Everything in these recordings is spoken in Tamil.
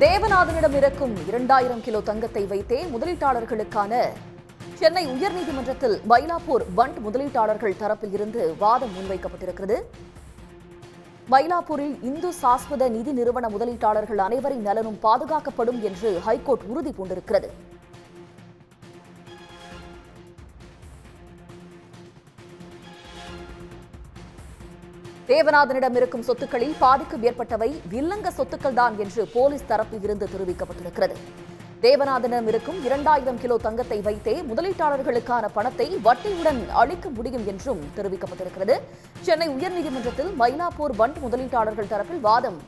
தேவநாதனிடம் இருக்கும் 2000 கிலோ தங்கத்தை வைத்தே முதலீட்டாளர்களுக்கான சென்னை உயர்நீதிமன்றத்தில் மயிலாப்பூர் பண்ட் முதலீட்டாளர்கள் தரப்பில் இருந்து வாதம் முன்வைக்கப்பட்டிருக்கிறது. மயிலாப்பூரில் இந்து சாஸ்வத நிதி நிறுவன முதலீட்டாளர்கள் அனைவரின் நலனும் பாதுகாக்கப்படும் என்று ஹைகோர்ட் உறுதி பூண்டிருக்கிறது. தேவநாதனிடம் இருக்கும் சொத்துக்களில் பாதிக்கு மேற்பட்டவை வில்லங்க சொத்துக்கள் தான் என்று போலீஸ் தரப்பில் இருந்து தெரிவிக்கப்பட்டிருக்கிறது. தேவநாதனிடம் இருக்கும் 2000 கிலோ தங்கத்தை வைத்தே முதலீட்டாளர்களுக்கான பணத்தை வட்டியுடன் அளிக்க முடியும் என்றும் தெரிவிக்கப்பட்டிருக்கிறது. சென்னை உயர்நீதிமன்றத்தில் மயிலாப்பூர் பண்ட் முதலீட்டாளர்கள் தரப்பில் வாதம்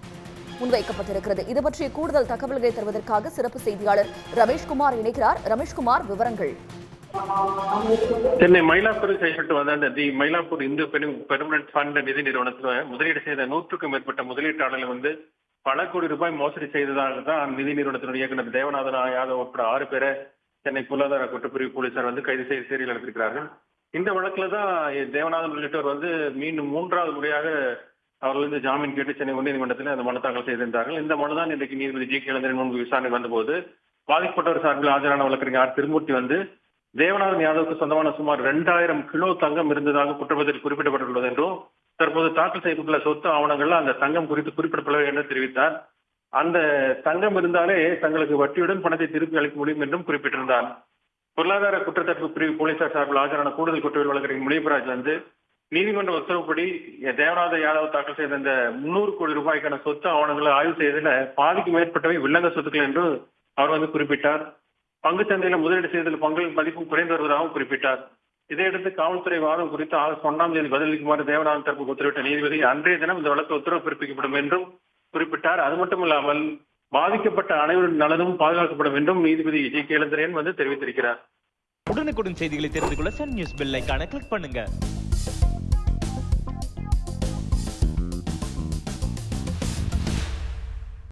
முன்வைக்கப்பட்டிருக்கிறது. இது பற்றிய கூடுதல் தகவல்களை தருவதற்காக சிறப்பு செய்தியாளர் ரமேஷ்குமார் இணைக்கிறார். ரமேஷ்குமார், விவரங்கள். சென்னை மயிலாப்பூரில் செயல்பட்டு வந்த அந்த மயிலாப்பூர் இந்து பெர்மனன்ட் ஃபண்ட் நிதி நிறுவனத்தில் முதலீடு செய்த 100க்கும் மேற்பட்ட முதலீட்டாளர்கள் பல கோடி ரூபாய் மோசடி செய்ததாக தான் நிதி நிறுவனத்தினுடைய இயக்குநர் தேவநாதன் யாதவ் உட்பட 6 பேரை சென்னை பொருளாதார குற்றப்பிரிவு போலீசார் கைது செய்து சிறையில் அடைத்திருக்கிறார்கள். இந்த வழக்குல தான் தேவநாதன் உள்ளிட்டோர் மீண்டும் 3வது முறையாக அவர்கள் ஜாமீன் கேட்டு சென்னை உயர்நீதிமன்றத்தில் அந்த மனு தாக்கல் செய்திருந்தார்கள். இந்த மனு தான் இன்றைக்கு நீதிபதி ஜி கேளந்திரன் முன்பு விசாரணை வந்தபோது பாதிக்கப்பட்டவர் சார்பில் ஆஜரான வழக்கறிஞர் ஆர் திருமூர்த்தி தேவநாதன் யாதவுக்கு சொந்தமான சுமார் 2000 கிலோ தங்கம் இருந்ததாக குற்றப்பத்திரிகை குறிப்பிடப்பட்டுள்ளது என்றும் தற்போது தாக்கல் செய்யப்பட்டுள்ள சொத்து ஆவணங்கள்ல அந்த தங்கம் குறித்து குறிப்பிடப்படவில்லை என்று தெரிவித்தார். அந்த தங்கம் இருந்தாலே தங்களுக்கு வட்டியுடன் பணத்தை திருப்பி அளிக்க முடியும் என்றும் குறிப்பிட்டிருந்தார். பொருளாதார குற்றத்தடுப்பு பிரிவு போலீசார் சார்பில் ஆஜரான கூடுதல் குற்றவியல் வழக்கறிஞர் முனியபராஜ் நீதிமன்ற உத்தரவுப்படி தேவநாத யாதவ் தாக்கல் செய்த இந்த 300 கோடி ரூபாய்க்கான சொத்து ஆவணங்களை ஆய்வு செய்ததில் பாதிக்கு மேற்பட்டவை வில்லங்க சொத்துக்கள் என்று அவர் குறிப்பிட்டார். பங்குச்சந்தையில முதலீடு செய்ததில் பங்களின் மதிப்பும் குறைந்து வருவதாகவும் குறிப்பிட்டார். இதையடுத்து காவல்துறை வாதம் குறித்து ஆகஸ்ட் 1ஆம் தேதி பதிலளிக்குமாறு தேவநாதன் தரப்புக்கு உத்தரவிட்ட நீதிபதி அன்றைய தினம் இந்த வழக்கு உத்தரவு பிறப்பிக்கப்படும் என்றும் குறிப்பிட்டார். அது மட்டுமில்லாமல் பாதிக்கப்பட்ட அனைவரின் நலனும் பாதுகாக்கப்படும் என்றும் நீதிபதி ஜி கேளந்திரன் தெரிவித்திருக்கிறார். உடனுக்குடன் செய்திகளை தெரிந்து கொள்ள சன் நியூஸ் பெல் ஐகானை கிளிக் பண்ணுங்க.